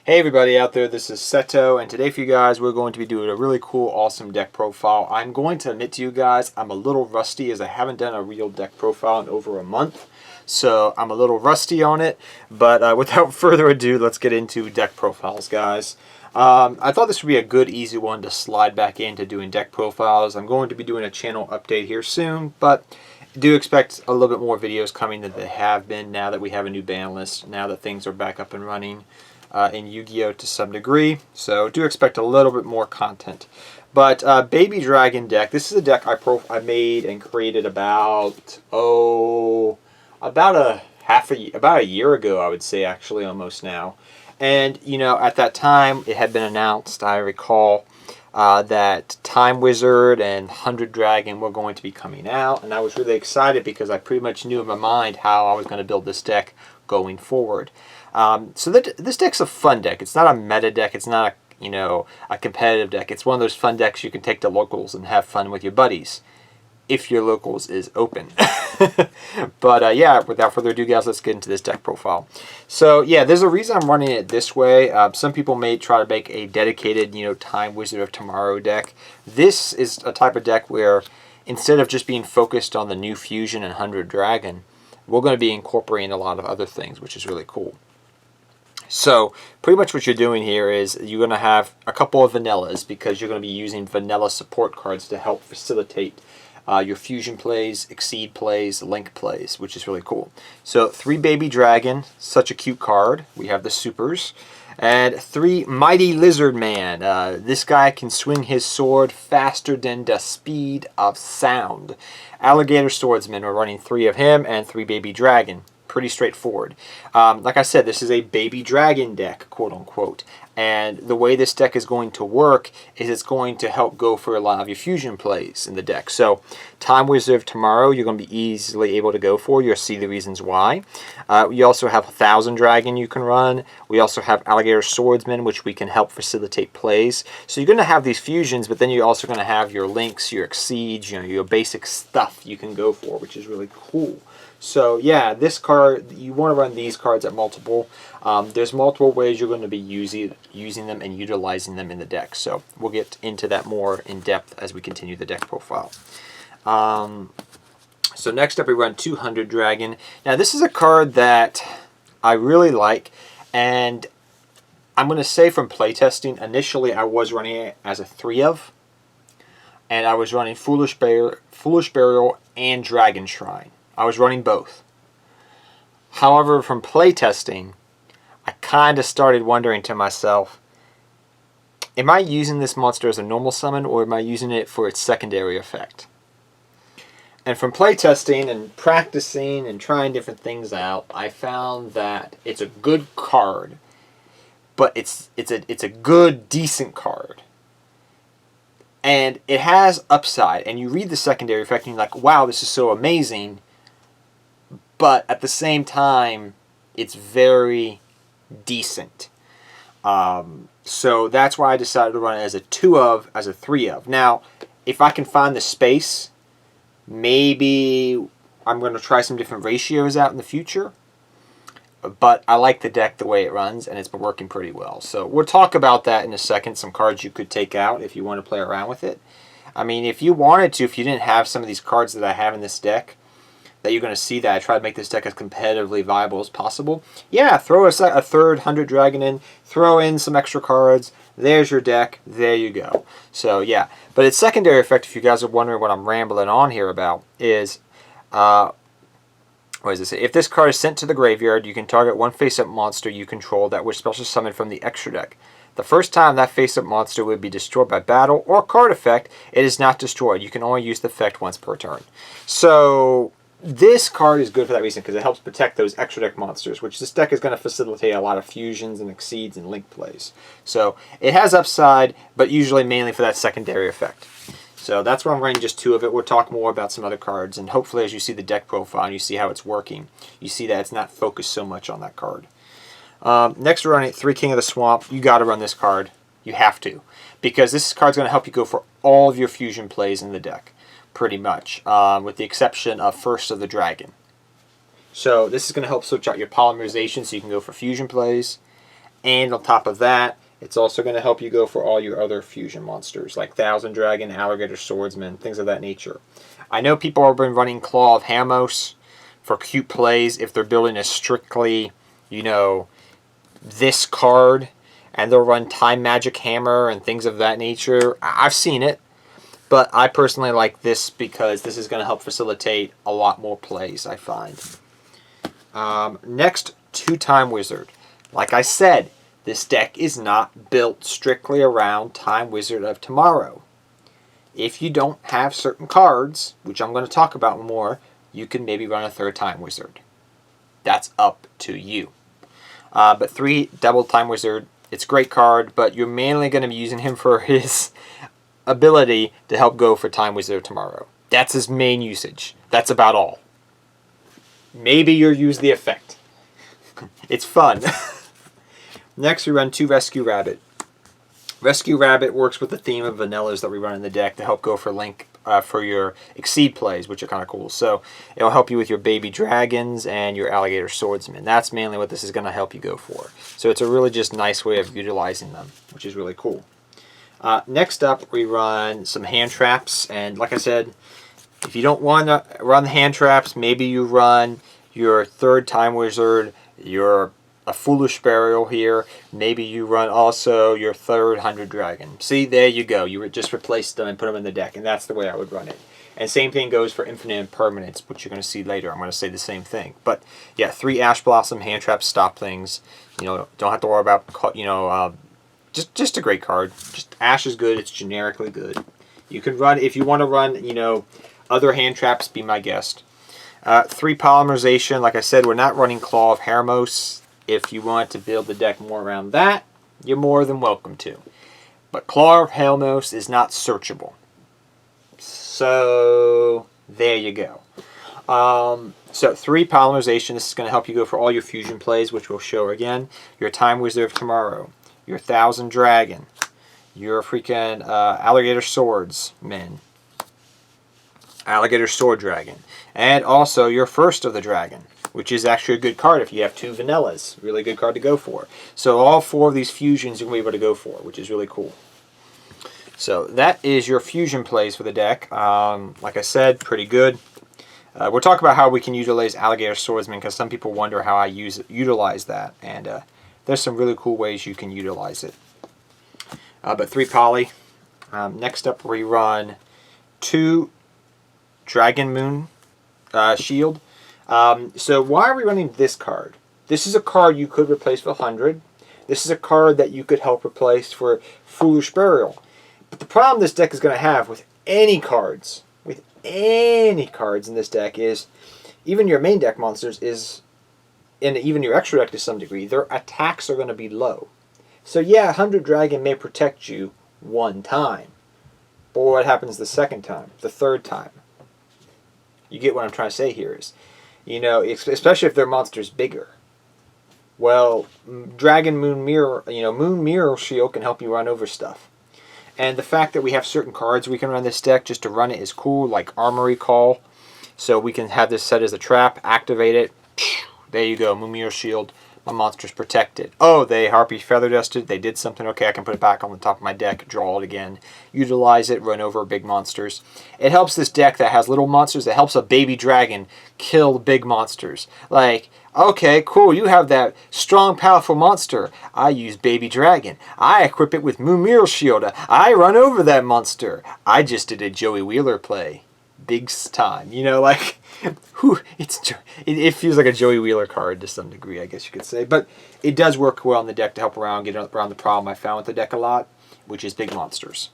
Hey everybody out there, this is Seto, and today for you guys we're going to be doing a really cool, awesome deck profile. I'm going to admit to you guys, I'm a little rusty as I haven't done a real deck profile in over a month. So I'm a little rusty on it, but without further ado, let's get into deck profiles, guys. I thought this would be a good, easy one to slide back into doing deck profiles. I'm going to be doing a channel update here soon, but do expect a little bit more videos coming than they have been now that we have a new ban list, now that things are back up and running. In Yu-Gi-Oh! To some degree, so do expect a little bit more content. But Baby Dragon deck, this is a deck I made and created about a year ago, I would say, actually, almost now. And you know, at that time it had been announced, I recall, that Time Wizard and 100 Dragon were going to be coming out, and I was really excited because I pretty much knew in my mind how I was going to build this deck going forward. So this deck's a fun deck. It's not a meta deck. It's not a competitive deck. It's one of those fun decks you can take to locals and have fun with your buddies, if your locals is open. But yeah, without further ado, guys, let's get into this deck profile. So yeah, there's a reason I'm running it this way. Some people may try to make a dedicated, Time Wizard of Tomorrow deck. This is a type of deck where instead of just being focused on the new fusion and 100 Dragon, we're going to be incorporating a lot of other things, which is really cool. So pretty much what you're doing here is you're going to have a couple of vanillas because you're going to be using vanilla support cards to help facilitate your fusion plays, exceed plays, link plays, which is really cool. So 3 Baby Dragon, such a cute card. We have the supers. And 3 Mighty Lizard Man. This guy can swing his sword faster than the speed of sound. Alligator Swordsman, we're running 3 of him and 3 Baby Dragon. Pretty straightforward. Like I said, this is a Baby Dragon deck, quote unquote. And the way this deck is going to work is it's going to help go for a lot of your fusion plays in the deck. So Time Wizard of Tomorrow, you're going to be easily able to go for. You'll see the reasons why. You also have 1,000 Dragon you can run. We also have Alligator Swordsman, which we can help facilitate plays. So you're going to have these fusions, but then you're also going to have your links, your exceeds, your basic stuff you can go for, which is really cool. So yeah, this card, you want to run these cards at multiple. There's multiple ways you're going to be using them and utilizing them in the deck. So we'll get into that more in depth as we continue the deck profile. So next up we run 200 Dragon. Now this is a card that I really like, and I'm going to say from playtesting, initially I was running it as a 3 of, and I was running Foolish Burial and Dragon Shrine. I was running both. However, from playtesting, I kind of started wondering to myself, am I using this monster as a normal summon, or am I using it for its secondary effect? And from playtesting and practicing and trying different things out, I found that it's a good card, but it's a good, decent card. And it has upside, and you read the secondary effect and you're like, wow, this is so amazing. But at the same time, it's very decent. So that's why I decided to run it as a 2 of, as a 3 of. Now, if I can find the space, maybe I'm going to try some different ratios out in the future. But I like the deck the way it runs, and it's been working pretty well. So we'll talk about that in a second, some cards you could take out if you want to play around with it. I mean, if you wanted to, if you didn't have some of these cards that I have in this deck, that you're going to see that I try to make this deck as competitively viable as possible. Yeah, throw a third 100 Dragon in, throw in some extra cards, there's your deck, there you go. So yeah, but its secondary effect, if you guys are wondering what I'm rambling on here about, is, what does it say? If this card is sent to the graveyard, you can target one face-up monster you control that was special summoned from the extra deck. The first time that face-up monster would be destroyed by battle or card effect, it is not destroyed. You can only use the effect once per turn. So this card is good for that reason, because it helps protect those extra deck monsters, which this deck is going to facilitate a lot of fusions and exceeds and link plays. So it has upside, but usually mainly for that secondary effect. So that's why I'm running just 2 of it. We'll talk more about some other cards, and hopefully as you see the deck profile and you see how it's working, you see that it's not focused so much on that card. Next we're running 3 King of the Swamp. You got to run this card. You have to, because this card's going to help you go for all of your fusion plays in the deck, pretty much, with the exception of First of the Dragon. So this is going to help switch out your Polymerization so you can go for fusion plays. And on top of that, it's also going to help you go for all your other fusion monsters, like Thousand Dragon, Alligator Swordsman, things of that nature. I know people have been running Claw of Hermos for cute plays if they're building a strictly, you know, this card, and they'll run Time Magic Hammer and things of that nature. I've seen it, but I personally like this because this is going to help facilitate a lot more plays, I find. Next, Two-Time Wizard. Like I said, this deck is not built strictly around Time Wizard of Tomorrow. If you don't have certain cards, which I'm going to talk about more, you can maybe run a third Time Wizard. That's up to you. But 3 Double Time Wizard, it's a great card, but you're mainly going to be using him for his ability to help go for Time Wizard of Tomorrow. That's his main usage. That's about all. Maybe you'll use the effect. It's fun. Next, we run 2 Rescue Rabbit. Rescue Rabbit works with the theme of vanillas that we run in the deck to help go for Link for your Exceed plays, which are kind of cool. So it'll help you with your Baby Dragons and your Alligator Swordsman. That's mainly what this is going to help you go for. So it's a really just nice way of utilizing them, which is really cool. Next up, we run some hand traps. And like I said, if you don't want to run the hand traps, maybe you run your third Time Wizard, your a Foolish Burial here. Maybe you run also your third 100 Dragon. See, there you go. You just replaced them and put them in the deck, and that's the way I would run it. And same thing goes for Infinite Impermanence, which you're going to see later. I'm going to say the same thing. But yeah, 3 Ash Blossom hand traps stop things. You know, don't have to worry about, you know, just a great card. Just Ash is good. It's generically good. You can run, if you want to run, you know, other hand traps, be my guest. 3 Polymerization. Like I said, we're not running Claw of Hermos. If you want to build the deck more around that, you're more than welcome to. But Claw of Hermos is not searchable. So, there you go. So, 3 Polymerization. This is going to help you go for all your fusion plays, which we'll show again. Your Time Wizard of Tomorrow. Your Thousand Dragon. Your freaking Alligator Swordsman. Alligator Sword Dragon. And also your First of the Dragon, which is actually a good card if you have 2 vanillas. Really good card to go for. So all 4 of these fusions you're going to be able to go for, which is really cool. So that is your fusion plays for the deck. Like I said, pretty good. We'll talk about how we can utilize Alligator Swordsman, because some people wonder how I utilize that. And there's some really cool ways you can utilize it. But 3 poly. Next up we run 2 Dragon Moon Shield. So why are we running this card? This is a card you could replace for 100. This is a card that you could help replace for Foolish Burial. But the problem this deck is going to have with any cards in this deck is, even your main deck monsters and even your extra deck to some degree, their attacks are going to be low. So yeah, 100 Dragon may protect you 1 time. But what happens the second time, the third time? You get what I'm trying to say here is, you know, especially if their monster's bigger. Well, Dragon Moon Mirror, you know, Moon Mirror Shield can help you run over stuff. And the fact that we have certain cards we can run this deck just to run it is cool, like Armory Call. So we can have this set as a trap, activate it. There you go, Moon Mirror Shield. My monster's protected. Oh, they Harpy Feather Dusted. They did something. Okay, I can put it back on the top of my deck, draw it again, utilize it, run over big monsters. It helps this deck that has little monsters. It helps a baby dragon kill big monsters. Like, okay, cool, you have that strong, powerful monster. I use baby dragon. I equip it with Moon Mirror Shield. I run over that monster. I just did a Joey Wheeler play. Big time. You know, like, it feels like a Joey Wheeler card to some degree, I guess you could say. But it does work well in the deck to help around, get around the problem I found with the deck a lot, which is big monsters.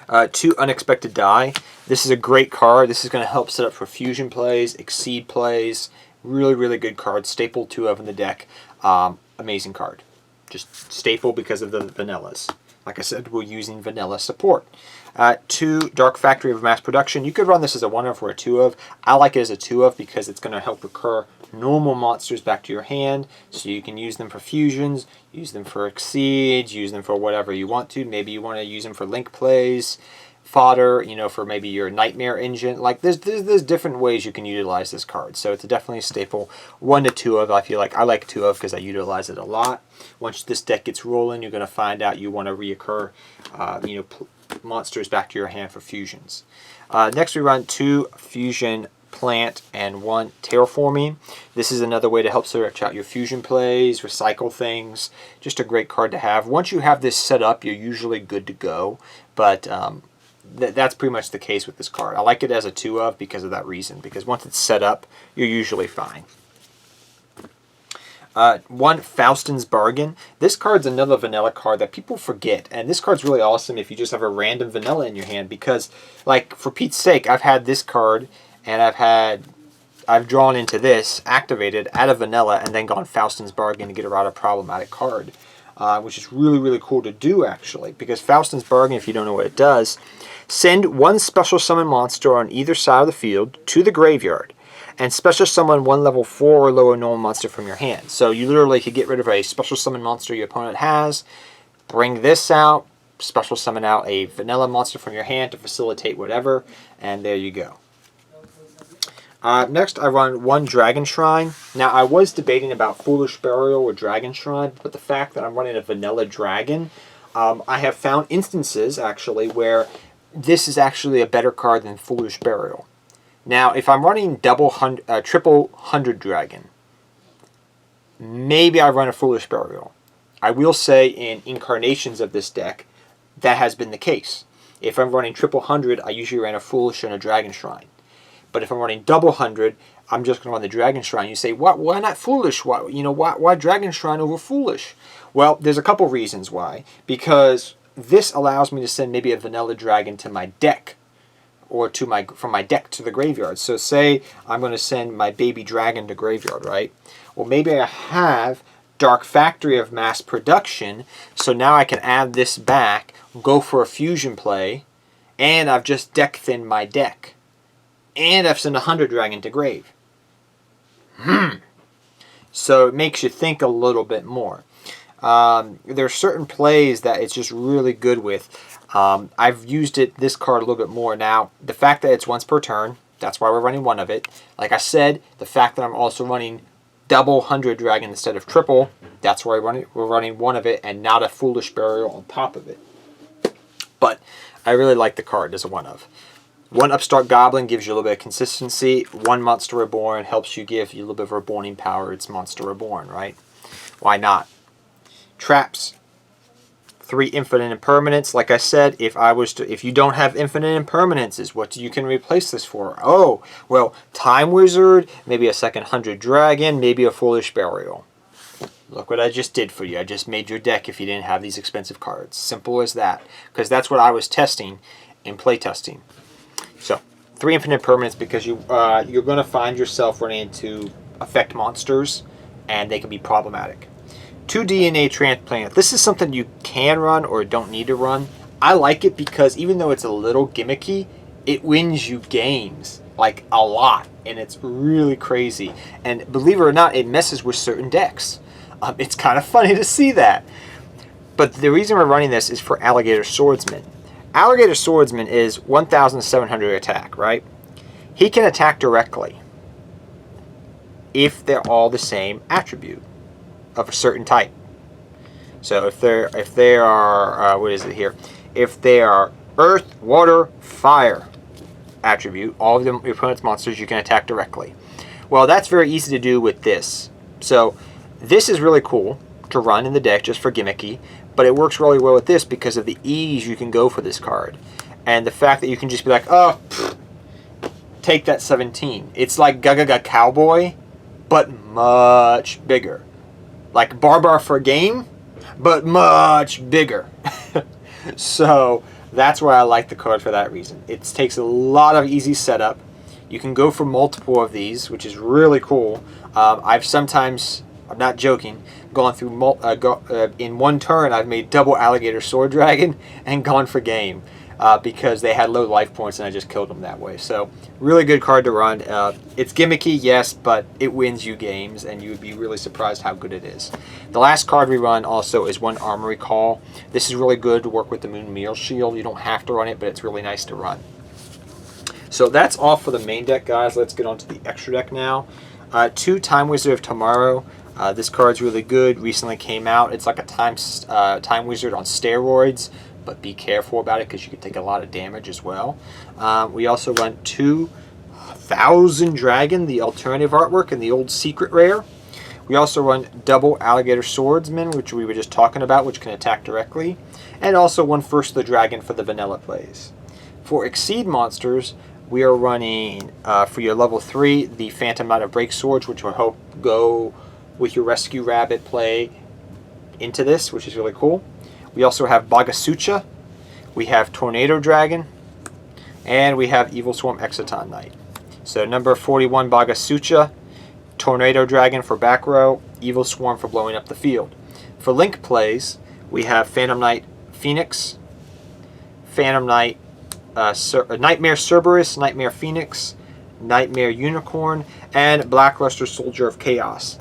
2 Unexpected Die. This is a great card. This is going to help set up for fusion plays, Exceed plays. Really, really good card. Staple 2 of in the deck. Amazing card. Just staple because of the vanillas. Like I said, we're using vanilla support. 2 Dark Factory of Mass Production. You could run this as a 1 of or a 2 of. I like it as a 2 of because it's going to help recur normal monsters back to your hand, so you can use them for fusions, use them for exceeds, use them for whatever you want to. Maybe you want to use them for link plays, fodder, you know, for maybe your nightmare engine. Like there's different ways you can utilize this card. So it's definitely a staple. 1 to 2 of, I feel like I like 2 of because I utilize it a lot. Once this deck gets rolling, you're going to find out you want to reoccur, you know, monsters back to your hand for fusions. Next we run 2 fusion plant and 1 terraforming. This is another way to help search out your fusion plays, recycle things. Just a great card to have. Once you have this set up, you're usually good to go. But that's pretty much the case with this card. I like it as a 2 of because of that reason. Because once it's set up, you're usually fine. 1 Faustin's Bargain. This card's another vanilla card that people forget. And this card's really awesome if you just have a random vanilla in your hand. Because, like, for Pete's sake, I've had this card and I've drawn into this, activated, out of vanilla, and then gone Faustin's Bargain to get around a problematic card. Which is really, really cool to do, actually. Because Faustin's Bargain, if you don't know what it does, send 1 special summon monster on either side of the field to the graveyard, and special summon 1 level 4 or lower normal monster from your hand. So you literally could get rid of a special summon monster your opponent has, bring this out, special summon out a vanilla monster from your hand to facilitate whatever, and there you go. Next, I run 1 Dragon Shrine. Now, I was debating about Foolish Burial or Dragon Shrine, but the fact that I'm running a vanilla dragon, I have found instances, actually, where this is actually a better card than Foolish Burial. Now, if I'm running triple 100 dragon, maybe I run a Foolish Burial. I will say in incarnations of this deck, that has been the case. If I'm running triple 100, I usually ran a Foolish and a Dragon Shrine. But if I'm running double 100, I'm just going to run the Dragon Shrine. You say, why not Foolish? Why Dragon Shrine over Foolish? Well, there's a couple reasons why. Because this allows me to send maybe a vanilla dragon to my deck, or from my deck to the graveyard. So say I'm going to send my baby dragon to graveyard, right? Well, maybe I have Dark Factory of Mass Production, so now I can add this back, go for a fusion play, and I've just deck thinned my deck. And I've sent a 100 dragon to grave. So it makes you think a little bit more. There are certain plays that it's just really good with. I've used this card a little bit more. Now, the fact that it's once per turn, that's why we're running 1 of it. Like I said, the fact that I'm also running double 100 dragon instead of triple, that's why we're running 1 of it and not a Foolish Burial on top of it. But I really like the card as a 1 of. 1 Upstart Goblin gives you a little bit of consistency. 1 Monster Reborn helps you give you a little bit of reborning power. It's Monster Reborn, right? Why not? Traps. 3 Infinite Impermanence. Like I said, if you don't have Infinite Impermanences, what you can replace this for? Oh, well, Time Wizard, maybe a second 100 Dragon, maybe a Foolish Burial. Look what I just did for you. I just made your deck if you didn't have these expensive cards. Simple as that. Because that's what I was testing in playtesting. So, 3 Infinite Impermanence because you're going to find yourself running into effect monsters, and they can be problematic. 2 DNA Transplant. This is something you can run or don't need to run. I like it because even though it's a little gimmicky, it wins you games, like a lot, and it's really crazy. And believe it or not, it messes with certain decks. It's kind of funny to see that. But the reason we're running this is for Alligator Swordsman. Alligator Swordsman is 1,700 attack, right? He can attack directly if they're all the same attribute of a certain type. So if they are what is it here? If they are Earth, Water, Fire attribute, all of them your opponent's monsters you can attack directly. Well, that's very easy to do with this. So this is really cool to run in the deck just for gimmicky, but it works really well with this because of the ease you can go for this card. And the fact that you can just be like, oh, take that 17. It's like Gaga Cowboy, but much bigger. Like Barbar for game, but much bigger. So that's why I like the card for that reason. It takes a lot of easy setup. You can go for multiple of these, which is really cool. I've sometimes, I'm not joking, gone through in 1 turn I've made double Alligator Sword Dragon and gone for game. because they had low life points and I just killed them that way. So really good card to run. It's gimmicky, yes, but it wins you games, and you would be really surprised how good it is. The last card we run also is one Armory Call. This is really good to work with the Moon Meal Shield. You don't have to run it, but it's really nice to run. So that's all for the main deck, guys. Let's get on to the extra deck now. 2 Time Wizard of Tomorrow. This card's really good. Recently came out. It's like a Time Wizard on steroids, but be careful about it because you can take a lot of damage as well. We also run 2 Thousand Dragon, the alternative artwork, and the old secret rare. We also run double Alligator Swordsman, which we were just talking about, which can attack directly, and also one First the Dragon for the vanilla plays. For Exceed monsters, we are running, for your level 3, the Phantom Knight of Break Swords, which will help go with your Rescue Rabbit play into this, which is really cool. We also have Bagasucha, we have Tornado Dragon, and we have Evil Swarm Exciton Knight. So number 41 Bagasucha, Tornado Dragon for back row, Evil Swarm for blowing up the field. For link plays, we have Phantom Knight Phoenix, Phantom Knight Nightmare Cerberus, Nightmare Phoenix, Nightmare Unicorn, and Blackluster Soldier of Chaos.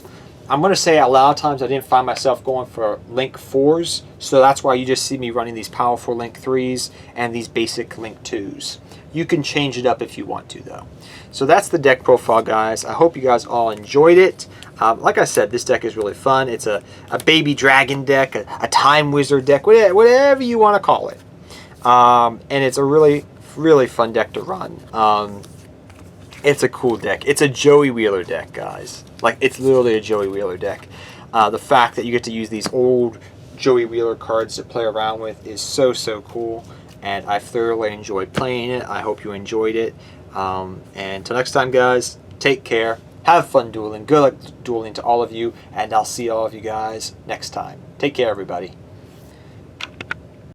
I'm going to say a lot of times I didn't find myself going for Link 4s, so that's why you just see me running these powerful Link 3s and these basic Link 2s. You can change it up if you want to, though. So that's the deck profile, guys. I hope you guys all enjoyed it. Like I said, this deck is really fun. It's a baby dragon deck, a time wizard deck, whatever you want to call it. And it's a really, really fun deck to run. It's a cool deck. It's a Joey Wheeler deck, guys. Like, it's literally a Joey Wheeler deck. The fact that you get to use these old Joey Wheeler cards to play around with is so, so cool. And I thoroughly enjoyed playing it. I hope you enjoyed it. And until next time, guys, take care. Have fun dueling. Good luck dueling to all of you. And I'll see all of you guys next time. Take care, everybody.